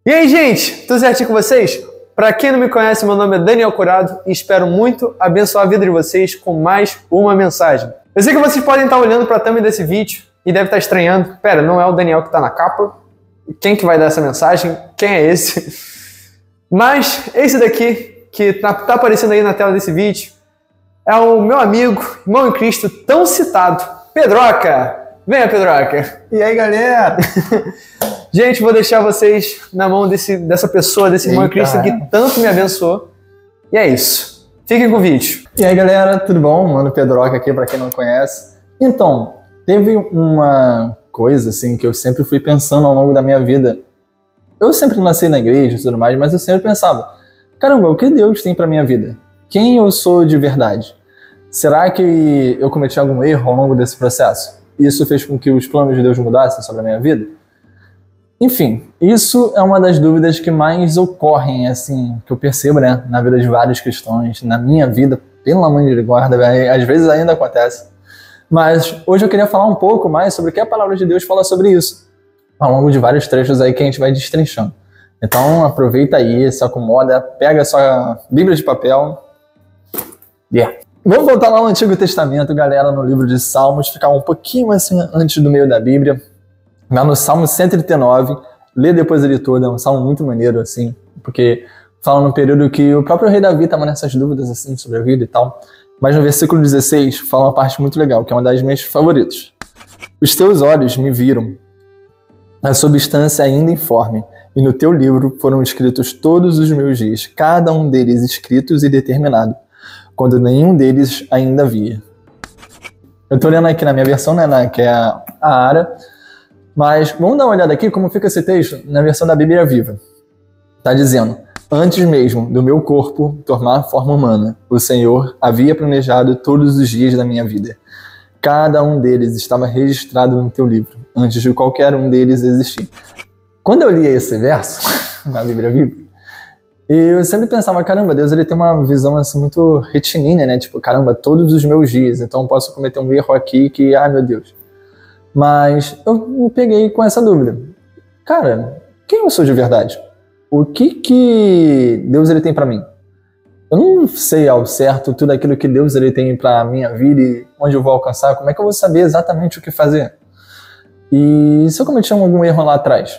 E aí, gente, tudo certinho com vocês? Para quem não me conhece, meu nome é Daniel Curado e espero muito abençoar a vida de vocês com mais uma mensagem. Eu sei que vocês podem estar olhando para a thumb desse vídeo e devem estar estranhando. Pera, não é o Daniel que está na capa? Quem que vai dar essa mensagem? Quem é esse? Mas esse daqui, que está aparecendo aí na tela desse vídeo, é o meu amigo, irmão em Cristo, tão citado, Pedroca. Venha, Pedroca. E aí, galera? Gente, vou deixar vocês na mão dessa pessoa, desse irmão em Cristo que tanto me abençoou. E é isso. Fiquem com o vídeo. E aí, galera, tudo bom? Mano, Pedroca aqui, pra quem não conhece. Então, teve uma coisa, assim, que eu sempre fui pensando ao longo da minha vida. Eu sempre nasci na igreja e tudo mais, mas eu sempre pensava, caramba, o que Deus tem pra minha vida? Quem eu sou de verdade? Será que eu cometi algum erro ao longo desse processo? Isso fez com que os planos de Deus mudassem sobre a minha vida? Enfim, isso é uma das dúvidas que mais ocorrem, assim, que eu percebo, né, na vida de vários cristãos, na minha vida, pelo amor de guarda, às vezes ainda acontece. Mas hoje eu queria falar um pouco mais sobre o que a palavra de Deus fala sobre isso, ao longo de vários trechos aí que a gente vai destrinchando. Então aproveita aí, se acomoda, pega a sua Bíblia de papel. Vamos voltar lá no Antigo Testamento, galera, no livro de Salmos, ficar um pouquinho assim antes do meio da Bíblia. Lá no Salmo 139, lê depois ele todo, é um salmo muito maneiro, assim, porque fala num período que o próprio rei Davi estava nessas dúvidas, assim, sobre a vida e tal. Mas no versículo 16 fala uma parte muito legal, que é uma das minhas favoritas. Os teus olhos me viram, a substância ainda informe, e no teu livro foram escritos todos os meus dias, cada um deles escritos e determinado, quando nenhum deles ainda havia. Eu tô lendo aqui na minha versão, né, que é a Ara. Mas vamos dar uma olhada aqui como fica esse texto na versão da Bíblia Viva. Está dizendo, antes mesmo do meu corpo tomar forma humana, o Senhor havia planejado todos os dias da minha vida. Cada um deles estava registrado no teu livro, antes de qualquer um deles existir. Quando eu li esse verso na Bíblia Viva, eu sempre pensava, caramba, Deus ele tem uma visão assim muito retilínea, né? Tipo, caramba, todos os meus dias, então eu posso cometer um erro aqui que, meu Deus. Mas eu me peguei com essa dúvida. Cara, quem eu sou de verdade? O que Deus ele tem pra mim? Eu não sei ao certo tudo aquilo que Deus ele tem pra minha vida e onde eu vou alcançar. Como é que eu vou saber exatamente o que fazer? E se eu cometi algum erro lá atrás?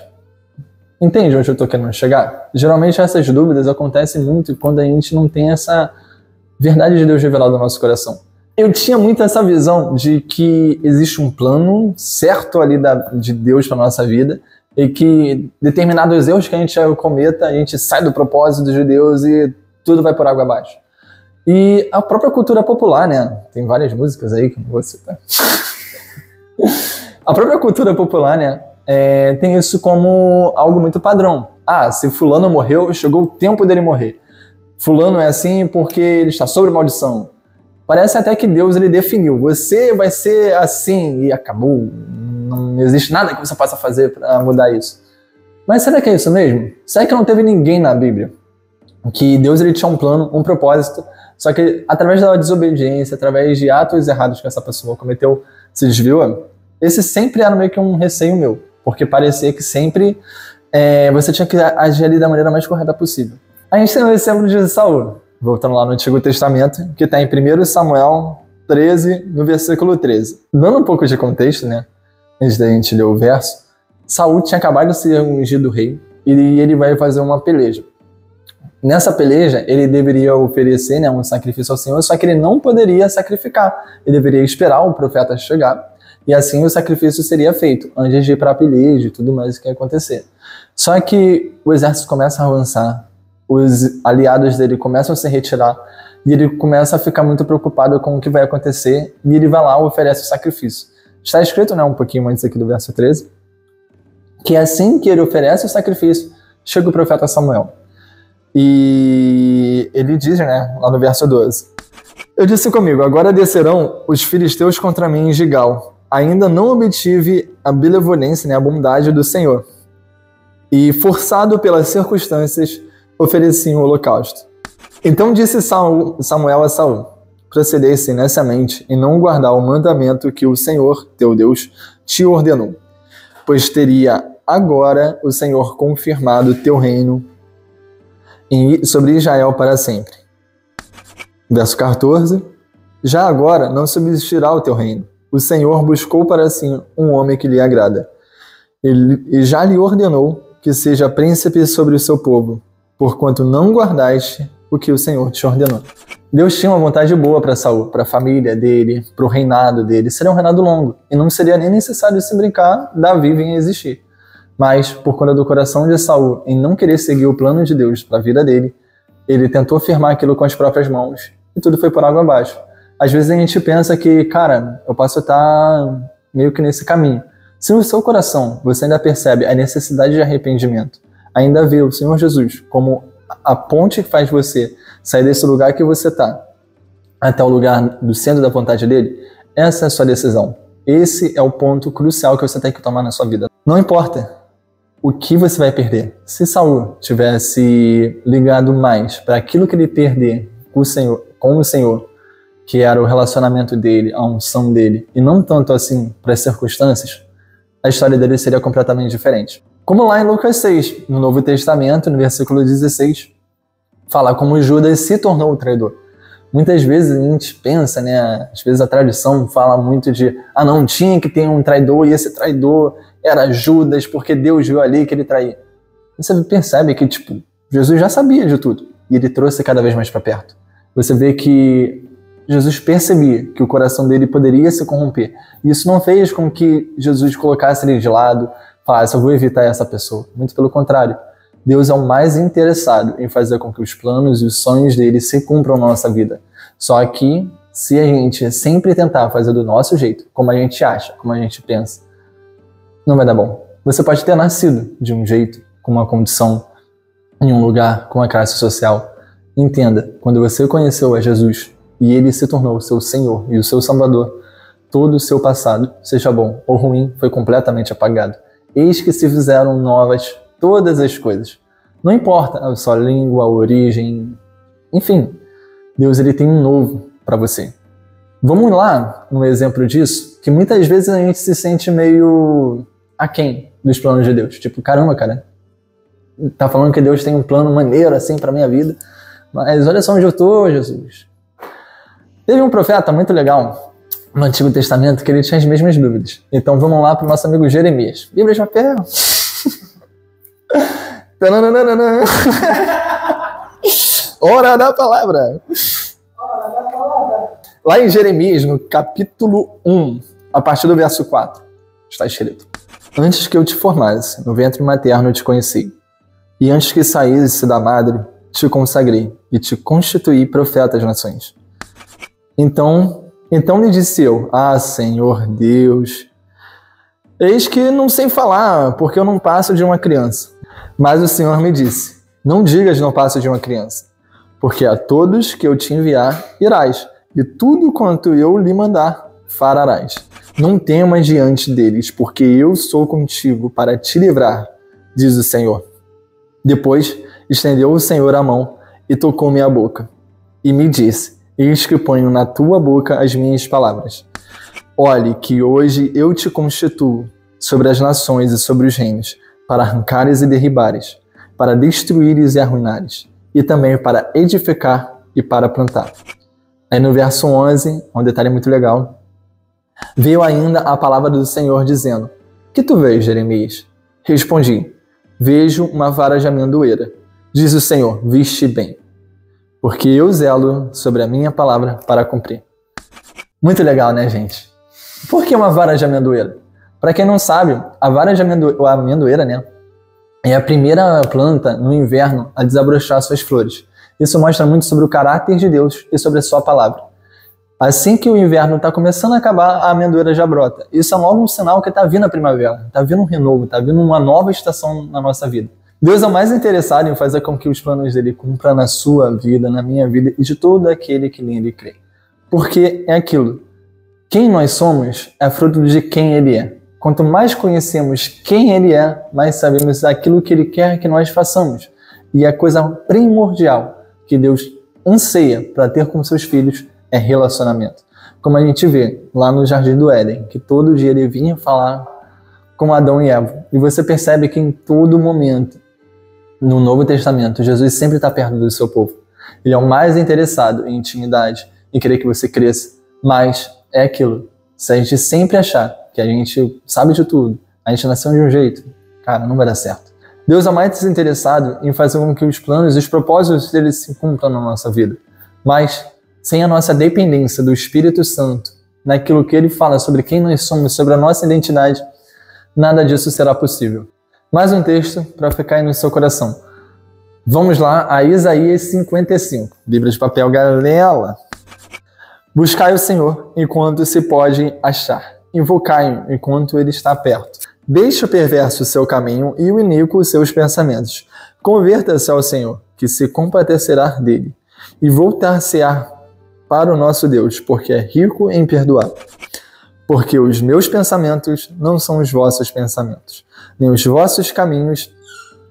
Entende onde eu tô querendo chegar? Geralmente essas dúvidas acontecem muito quando a gente não tem essa verdade de Deus revelada no nosso coração. Eu tinha muito essa visão de que existe um plano certo ali de Deus para nossa vida e que determinados erros que a gente cometa, a gente sai do propósito de Deus e tudo vai por água abaixo. E a própria cultura popular, né? Tem várias músicas aí que eu não vou citar. A própria cultura popular, né? Tem isso como algo muito padrão. Se fulano morreu, chegou o tempo dele morrer. Fulano é assim porque ele está sob maldição. Parece até que Deus ele definiu, você vai ser assim e acabou, não existe nada que você possa fazer para mudar isso. Mas será que é isso mesmo? Será que não teve ninguém na Bíblia que Deus ele tinha um plano, um propósito, só que através da desobediência, através de atos errados que essa pessoa cometeu, se desviou? Esse sempre era meio que um receio meu, porque parecia que sempre você tinha que agir ali da maneira mais correta possível. A gente tem o exemplo de Saul. Voltando lá no Antigo Testamento, que está em 1 Samuel 13, no versículo 13. Dando um pouco de contexto, né? Antes da gente ler o verso, Saul tinha acabado de ser ungido rei e ele vai fazer uma peleja. Nessa peleja, ele deveria oferecer, né, um sacrifício ao Senhor, só que ele não poderia sacrificar. Ele deveria esperar o profeta chegar e assim o sacrifício seria feito, antes de ir para a peleja e tudo mais que ia acontecer. Só que o exército começa a avançar, os aliados dele começam a se retirar e ele começa a ficar muito preocupado com o que vai acontecer e ele vai lá e oferece o sacrifício. Está escrito, né, um pouquinho antes aqui do verso 13, que assim que ele oferece o sacrifício, chega o profeta Samuel. E ele diz, né, lá no verso 12, eu disse comigo, agora descerão os filisteus contra mim em Gigal. Ainda não obtive a benevolência, né, a bondade do Senhor. E forçado pelas circunstâncias, ofereci um holocausto. Então disse Samuel a Saul, procedesse nessamente e não guardar o mandamento que o Senhor, teu Deus, te ordenou, pois teria agora o Senhor confirmado o teu reino sobre Israel para sempre. Verso 14. Já agora não subsistirá o teu reino. O Senhor buscou para si um homem que lhe agrada. E já lhe ordenou que seja príncipe sobre o seu povo, porquanto não guardaste o que o Senhor te ordenou. Deus tinha uma vontade boa para Saul, para a família dele, para o reinado dele. Seria um reinado longo, e não seria nem necessário se brincar, Davi vinha existir. Mas, por conta do coração de Saul em não querer seguir o plano de Deus para a vida dele, ele tentou firmar aquilo com as próprias mãos, e tudo foi por água abaixo. Às vezes a gente pensa que, cara, eu posso estar meio que nesse caminho. Se no seu coração você ainda percebe a necessidade de arrependimento, ainda vê o Senhor Jesus como a ponte que faz você sair desse lugar que você está até o lugar do centro da vontade dele, essa é a sua decisão. Esse é o ponto crucial que você tem que tomar na sua vida. Não importa o que você vai perder. Se Saul tivesse ligado mais para aquilo que ele perder com o Senhor, que era o relacionamento dele, a unção dele, e não tanto assim para as circunstâncias, a história dele seria completamente diferente. Como lá em Lucas 6, no Novo Testamento, no versículo 16, fala como Judas se tornou o traidor. Muitas vezes a gente pensa, né, às vezes a tradição fala muito de não, tinha que ter um traidor, e esse traidor era Judas, porque Deus viu ali que ele traía. E você percebe que, Jesus já sabia de tudo, e ele trouxe cada vez mais para perto. Você vê que Jesus percebia que o coração dele poderia se corromper. E isso não fez com que Jesus colocasse ele de lado, falasse, eu vou evitar essa pessoa. Muito pelo contrário. Deus é o mais interessado em fazer com que os planos e os sonhos dele se cumpram na nossa vida. Só que, se a gente sempre tentar fazer do nosso jeito, como a gente acha, como a gente pensa, não vai dar bom. Você pode ter nascido de um jeito, com uma condição, em um lugar, com uma classe social. Entenda, quando você conheceu a Jesus, e ele se tornou o seu Senhor e o seu Salvador, todo o seu passado, seja bom ou ruim, foi completamente apagado. Eis que se fizeram novas todas as coisas. Não importa a sua língua, a origem, enfim, Deus ele tem um novo para você. Vamos lá no exemplo disso, que muitas vezes a gente se sente meio aquém dos planos de Deus. Caramba, cara, tá falando que Deus tem um plano maneiro assim para minha vida, mas olha só onde eu tô, Jesus. Teve um profeta muito legal no Antigo Testamento que ele tinha as mesmas dúvidas. Então vamos lá para o nosso amigo Jeremias. Bíblia de papel. Hora da palavra. Lá em Jeremias, no capítulo 1, a partir do verso 4, está escrito: Antes que eu te formasse, no ventre materno eu te conheci. E antes que saísse da madre, te consagrei e te constituí profeta às nações. Então lhe disse eu, Senhor Deus, eis que não sei falar, porque eu não passo de uma criança. Mas o Senhor me disse, não digas não passo de uma criança, porque a todos que eu te enviar irás, e tudo quanto eu lhe mandar farás. Não temas diante deles, porque eu sou contigo para te livrar, diz o Senhor. Depois estendeu o Senhor a mão e tocou minha boca, e me disse, eis que ponho na tua boca as minhas palavras. Olhe que hoje eu te constituo sobre as nações e sobre os reinos, para arrancares e derribares, para destruíres e arruinares, e também para edificar e para plantar. Aí no verso 11, um detalhe muito legal, veio ainda a palavra do Senhor dizendo, que tu vês, Jeremias? Respondi, vejo uma vara de amendoeira. Diz o Senhor, viste bem, porque eu zelo sobre a minha palavra para cumprir. Muito legal, né, gente? Por que uma vara de amendoeira? Para quem não sabe, a vara de amendoeira, né, é a primeira planta no inverno a desabrochar suas flores. Isso mostra muito sobre o caráter de Deus e sobre a sua palavra. Assim que o inverno está começando a acabar, a amendoeira já brota. Isso é logo um sinal que está vindo a primavera, está vindo um renovo, está vindo uma nova estação na nossa vida. Deus é o mais interessado em fazer com que os planos dele cumpram na sua vida, na minha vida e de todo aquele que nele crê. Porque é aquilo. Quem nós somos é fruto de quem ele é. Quanto mais conhecemos quem ele é, mais sabemos aquilo que ele quer que nós façamos. E a coisa primordial que Deus anseia para ter com seus filhos é relacionamento. Como a gente vê lá no Jardim do Éden, que todo dia ele vinha falar com Adão e Eva. E você percebe que em todo momento, no Novo Testamento, Jesus sempre está perto do seu povo. Ele é o mais interessado em intimidade, em querer que você cresça. Mas é aquilo. Se a gente sempre achar que a gente sabe de tudo, a gente nasceu de um jeito, cara, não vai dar certo. Deus é mais desinteressado em fazer com que os planos e os propósitos dele se cumpram na nossa vida. Mas, sem a nossa dependência do Espírito Santo, naquilo que ele fala sobre quem nós somos, sobre a nossa identidade, nada disso será possível. Mais um texto para ficar aí no seu coração. Vamos lá a Isaías 55. Bíblia de papel, galera. Buscai o Senhor enquanto se pode achar. Invocai-o enquanto ele está perto. Deixe o perverso o seu caminho e o iníquo os seus pensamentos. Converta-se ao Senhor, que se compadecerá dele, e voltar-se-á para o nosso Deus, porque é rico em perdoar. Porque os meus pensamentos não são os vossos pensamentos, nem os vossos caminhos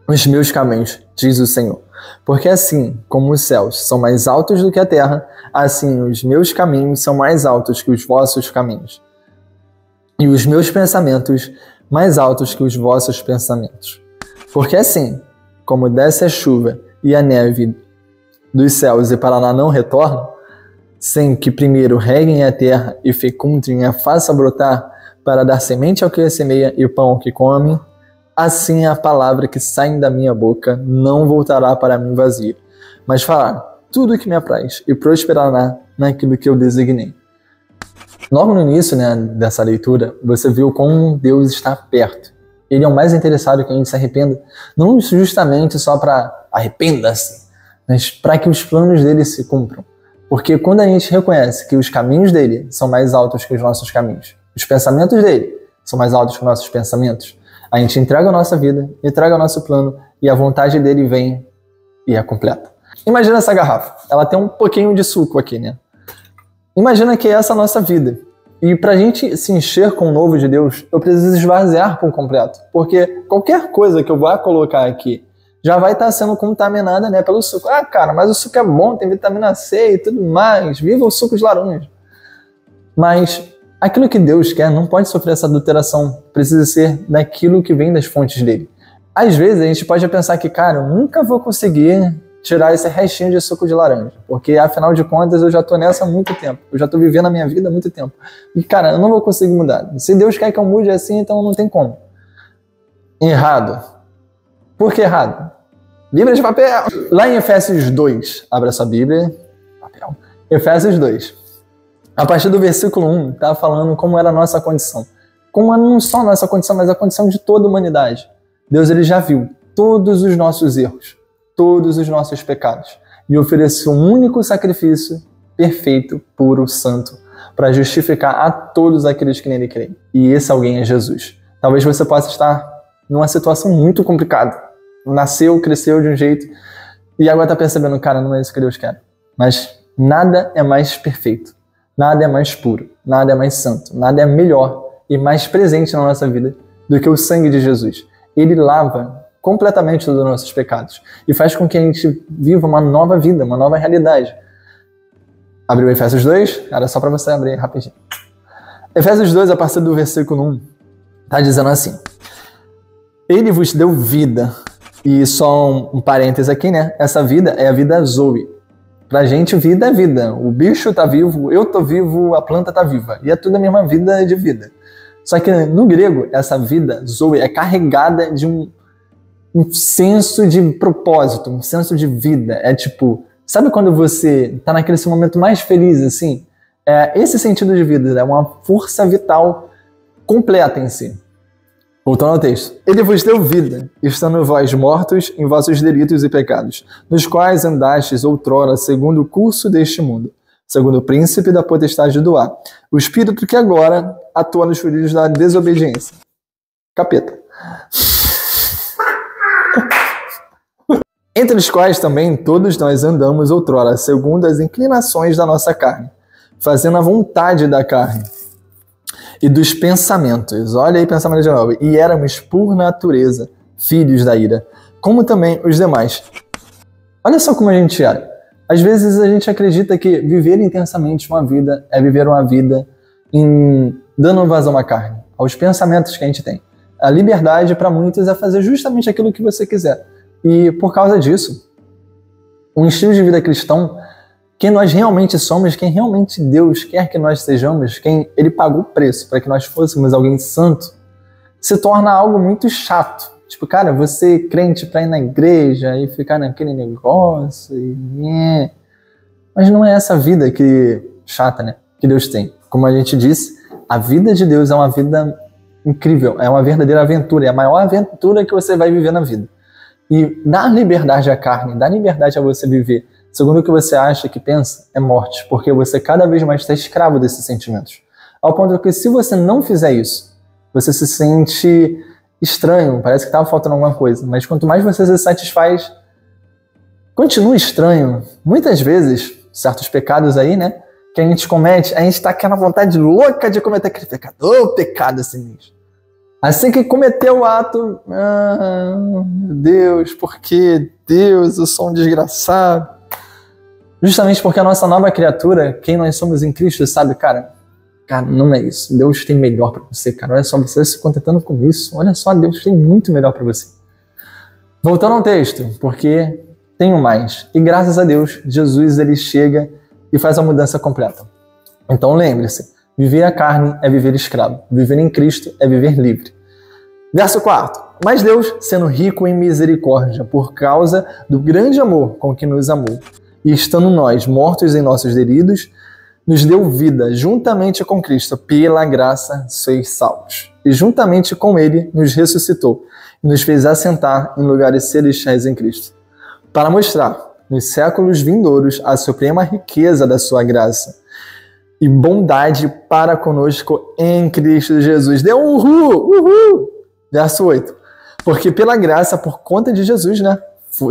os meus caminhos, diz o Senhor. Porque assim como os céus são mais altos do que a terra, assim os meus caminhos são mais altos que os vossos caminhos, e os meus pensamentos mais altos que os vossos pensamentos. Porque assim como desce a chuva e a neve dos céus e para lá não retornam, sem que primeiro reguem a terra e fecundem a faça brotar, para dar semente ao que semeia e pão ao que come, assim a palavra que sai da minha boca não voltará para mim vazia, mas fará tudo o que me apraz e prosperará naquilo que eu designei. Logo no início, dessa leitura, você viu como Deus está perto. Ele é o mais interessado que a gente se arrependa, não justamente só para arrependa-se, mas para que os planos dele se cumpram. Porque quando a gente reconhece que os caminhos dele são mais altos que os nossos caminhos, os pensamentos dele são mais altos que os nossos pensamentos, a gente entrega a nossa vida, entrega o nosso plano e a vontade dele vem e é completa. Imagina essa garrafa. Ela tem um pouquinho de suco aqui, né? Imagina que essa é a nossa vida. E para a gente se encher com o novo de Deus, eu preciso esvaziar por completo. Porque qualquer coisa que eu vá colocar aqui já vai estar sendo contaminada, pelo suco. Ah, cara, mas o suco é bom, tem vitamina C e tudo mais. Viva o suco de laranja. Mas aquilo que Deus quer não pode sofrer essa adulteração, precisa ser daquilo que vem das fontes dele. Às vezes a gente pode pensar que, cara, eu nunca vou conseguir tirar esse restinho de suco de laranja, porque afinal de contas eu já tô nessa há muito tempo, eu já tô vivendo a minha vida há muito tempo. E cara, eu não vou conseguir mudar. Se Deus quer que eu mude assim, então não tem como. Errado. Por que errado? Bíblia de papel. Lá em Efésios 2, abra sua Bíblia. Papel. Efésios 2. A partir do versículo 1, está falando como era a nossa condição. Como não só a nossa condição, mas a condição de toda a humanidade. Deus ele já viu todos os nossos erros, todos os nossos pecados, e ofereceu um único sacrifício perfeito, puro, santo, para justificar a todos aqueles que nele creem. E esse alguém é Jesus. Talvez você possa estar numa situação muito complicada. Nasceu, cresceu de um jeito, e agora está percebendo, cara, não é isso que Deus quer. Mas nada é mais perfeito. Nada é mais puro, nada é mais santo, nada é melhor e mais presente na nossa vida do que o sangue de Jesus. Ele lava completamente todos os nossos pecados e faz com que a gente viva uma nova vida, uma nova realidade. Abriu Efésios 2? Era só para você abrir rapidinho. Efésios 2, a partir do versículo 1, está dizendo assim: Ele vos deu vida. E só um parênteses aqui, Essa vida é a vida Zoe. Pra gente, vida é vida. O bicho tá vivo, eu tô vivo, a planta tá viva. E é tudo a mesma vida de vida. Só que no grego, essa vida, Zoe, é carregada de um senso de propósito, um senso de vida. É tipo, sabe quando você tá naquele seu momento mais feliz, assim? É esse sentido de vida, é uma força vital completa em si. Voltando ao texto. Ele vos deu vida, estando vós mortos em vossos delitos e pecados, nos quais andastes outrora segundo o curso deste mundo, segundo o príncipe da potestade do ar, o espírito que agora atua nos filhos da desobediência. Capeta. Entre os quais também todos nós andamos outrora, segundo as inclinações da nossa carne, fazendo a vontade da carne e dos pensamentos. Olha aí, pensamento de novo. E éramos por natureza filhos da ira, como também os demais. Olha só como a gente era. Às vezes a gente acredita que viver intensamente uma vida é viver uma vida dando vazão à carne, aos pensamentos que a gente tem. A liberdade para muitos é fazer justamente aquilo que você quiser. E por causa disso, um estilo de vida cristão, quem nós realmente somos, quem realmente Deus quer que nós sejamos, quem Ele pagou o preço para que nós fôssemos alguém santo, se torna algo muito chato. Tipo, cara, você crente para ir na igreja e ficar naquele negócio e... Mas não é essa vida chata, né, que Deus tem. Como a gente disse, a vida de Deus é uma vida incrível, é uma verdadeira aventura, é a maior aventura que você vai viver na vida. E dar liberdade à carne, dar liberdade a você viver segundo o que você acha que pensa, é morte, porque você cada vez mais está escravo desses sentimentos. Ao ponto que se você não fizer isso, você se sente estranho, parece que estava faltando alguma coisa, mas quanto mais você se satisfaz, continua estranho. Muitas vezes, certos pecados aí, né, que a gente comete, a gente está com aquela vontade louca de cometer aquele pecado. Pecado assim mesmo. Assim que cometeu o ato, meu Deus, por que Deus, eu sou um desgraçado? Justamente porque a nossa nova criatura, quem nós somos em Cristo, sabe, cara, não é isso. Deus tem melhor para você, cara. Olha só, você se contentando com isso. Olha só, Deus tem muito melhor para você. Voltando ao texto, porque tenho mais. E graças a Deus, Jesus, ele chega e faz a mudança completa. Então lembre-se, viver a carne é viver escravo. Viver em Cristo é viver livre. Verso 4. Mas Deus, sendo rico em misericórdia, por causa do grande amor com que nos amou, e estando nós mortos em nossos delitos, nos deu vida juntamente com Cristo. Pela graça sois salvos. E juntamente com Ele nos ressuscitou e nos fez assentar em lugares celestiais em Cristo, para mostrar nos séculos vindouros a suprema riqueza da sua graça e bondade para conosco em Cristo Jesus. Deu um uhul! Verso 8. Porque pela graça, por conta de Jesus, né,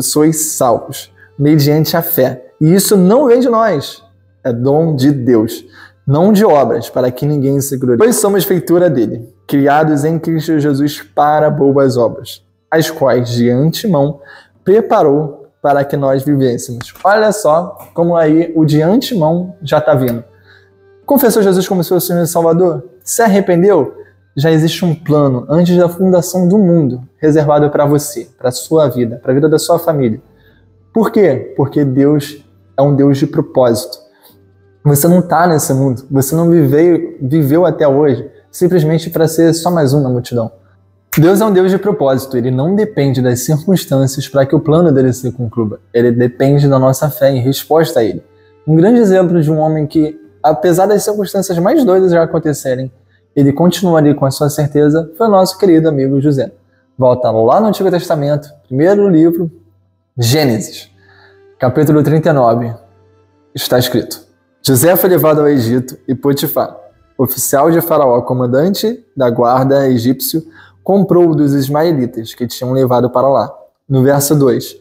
sois salvos, mediante a fé. E isso não vem de nós, é dom de Deus, não de obras, para que ninguém se glorie. Pois somos feitura dele, criados em Cristo Jesus para boas obras, as quais de antemão preparou para que nós vivêssemos. Olha só como aí o de antemão já está vindo. Confessou Jesus como seu Senhor e Salvador? Se arrependeu? Já existe um plano antes da fundação do mundo, reservado para você, para a sua vida, para a vida da sua família. Por quê? Porque Deus é um Deus de propósito. Você não está nesse mundo, você não viveu até hoje simplesmente para ser só mais um na multidão. Deus é um Deus de propósito, ele não depende das circunstâncias para que o plano dele se conclua. Ele depende da nossa fé em resposta a ele. Um grande exemplo de um homem que, apesar das circunstâncias mais doidas já acontecerem, ele continua ali com a sua certeza, foi o nosso querido amigo José. Volta lá no Antigo Testamento, primeiro livro, Gênesis, capítulo 39, está escrito: José foi levado ao Egito e Potifar, oficial de Faraó, comandante da guarda egípcio, comprou dos ismaelitas que tinham levado para lá. No verso 2,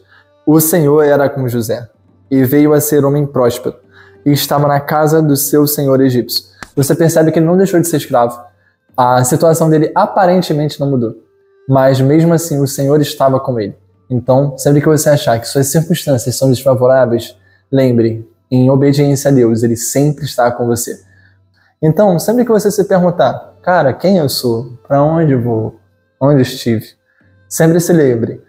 o Senhor era com José, e veio a ser homem próspero, e estava na casa do seu senhor egípcio. Você percebe que ele não deixou de ser escravo. A situação dele aparentemente não mudou, mas mesmo assim o Senhor estava com ele. Então, sempre que você achar que suas circunstâncias são desfavoráveis, lembre, em obediência a Deus, ele sempre está com você. Então, sempre que você se perguntar, cara, quem eu sou? Para onde eu vou? Onde estive? Sempre se lembre.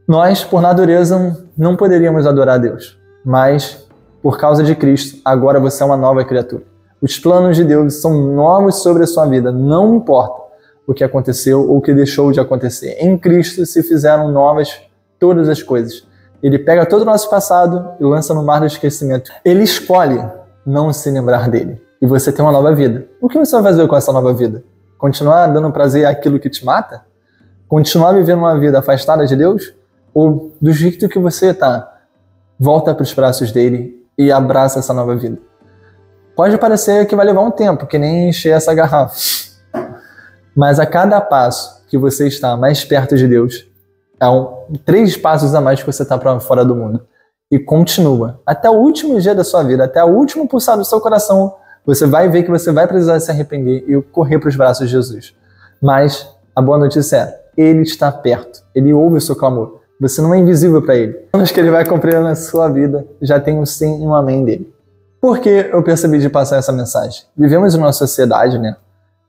Nós, por natureza, não poderíamos adorar a Deus, mas, por causa de Cristo, agora você é uma nova criatura. Os planos de Deus são novos sobre a sua vida, não importa o que aconteceu ou o que deixou de acontecer. Em Cristo se fizeram novas todas as coisas. Ele pega todo o nosso passado e lança no mar do esquecimento. Ele escolhe não se lembrar dele. E você tem uma nova vida. O que você vai fazer com essa nova vida? Continuar dando prazer àquilo que te mata? Continuar vivendo uma vida afastada de Deus? Ou do jeito que você está, volta para os braços dele e abraça essa nova vida? Pode parecer que vai levar um tempo, que nem encher essa garrafa. Mas a cada passo que você está mais perto de Deus, 3 passos a mais que você está para fora do mundo. E continua. Até o último dia da sua vida, até o último pulsar do seu coração, você vai ver que você vai precisar se arrepender e correr para os braços de Jesus. Mas a boa notícia é, Ele está perto. Ele ouve o seu clamor. Você não é invisível para Ele. Os que Ele vai cumprir na sua vida já tem um sim e um amém dele. Por que eu percebi de passar essa mensagem? Vivemos em uma sociedade, né,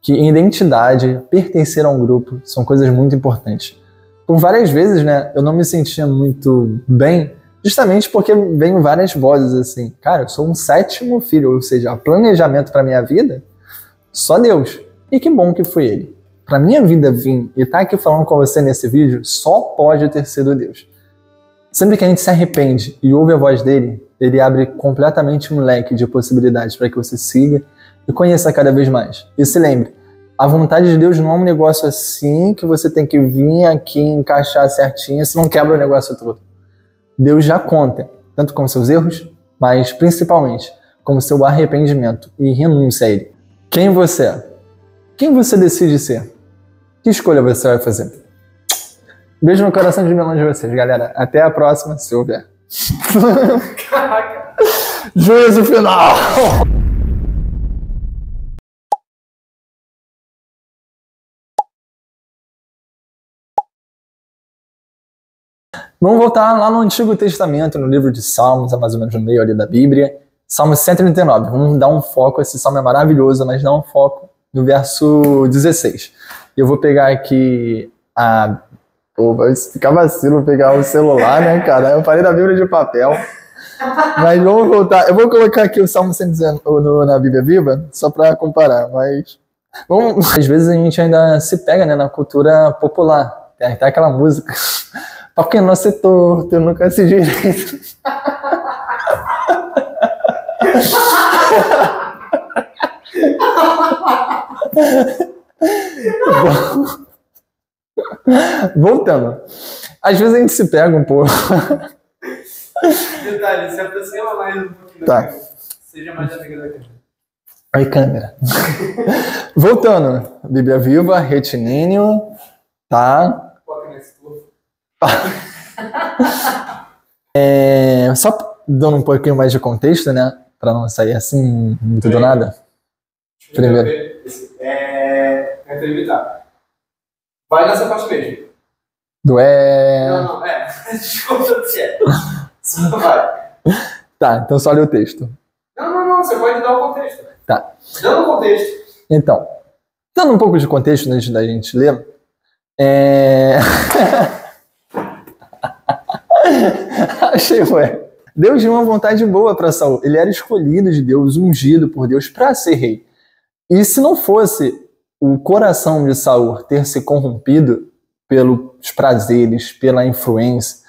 que identidade, pertencer a um grupo, são coisas muito importantes. Por várias vezes, né, eu não me sentia muito bem, justamente porque vem várias vozes assim, cara, eu sou um 7º filho, ou seja, planejamento para minha vida, só Deus. E que bom que foi Ele. Para minha vida vir e estar aqui falando com você nesse vídeo, só pode ter sido Deus. Sempre que a gente se arrepende e ouve a voz dele, ele abre completamente um leque de possibilidades para que você siga e conheça cada vez mais. E se lembre, a vontade de Deus não é um negócio assim que você tem que vir aqui encaixar certinho, senão quebra o negócio todo. Deus já conta, tanto com seus erros, mas principalmente com o seu arrependimento e renúncia a Ele. Quem você é? Quem você decide ser? Que escolha você vai fazer? Beijo no coração de melão de vocês, galera. Até a próxima, se houver. Caraca. Juízo final! Vamos voltar lá no Antigo Testamento, no livro de Salmos, é mais ou menos no meio ali da Bíblia. Salmo 139. Vamos dar um foco, esse salmo é maravilhoso, mas dá um foco no verso 16. Eu vou pegar aqui a... Pô, vai ficar vacilo pegar o celular, né, cara? Eu parei da Bíblia de papel. Mas vamos voltar. Eu vou colocar aqui o Salmo 119 na Bíblia Viva, só para comparar, mas... Às vezes a gente ainda se pega, né, na cultura popular. Tem até aquela música... Porque não ser torto, eu nunca se direito. Voltando. Às vezes a gente se pega um pouco. Detalhe, se aproxima mais um pouquinho. Tá. Seja mais amiga da câmera. Oi, câmera. Voltando. Bíblia Viva, retiníneo. Tá. Só dando um pouquinho mais de contexto, né? Pra não sair assim, muito do nada. Primeiro. Tenta evitar. Vai nessa parte mesmo. Não, desculpa se é. Só vai. Tá, então só lê o texto. Não, você pode dar o contexto. Tá. Dando o contexto. Então, dando um pouco de contexto antes da gente ler. Achei, ué. Deus tinha uma vontade boa para Saul. Ele era escolhido de Deus, ungido por Deus para ser rei. E se não fosse o coração de Saul ter se corrompido pelos prazeres, pela influência,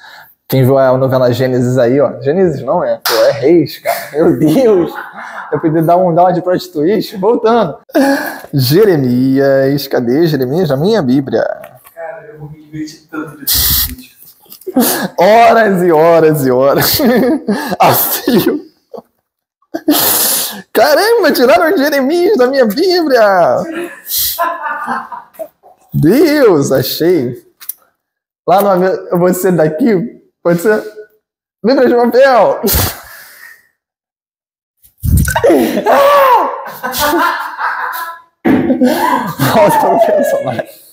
quem viu a novela Gênesis aí, ó. Gênesis não é, pô, é Reis, cara. Meu Deus. Eu podia dar uma de plot twist. Voltando. Jeremias. Cadê Jeremias? Na minha Bíblia. Cara, eu vou me divertir tanto nesse vídeo. Horas e horas e horas a fio. Caramba, tiraram Jeremias da minha Bíblia. Deus, achei. Lá no você daqui, pode ser Bíblia de papel. Volta no personagem.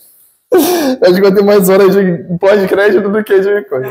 Acho que eu tenho mais horas de pós-crédito do que de coisa.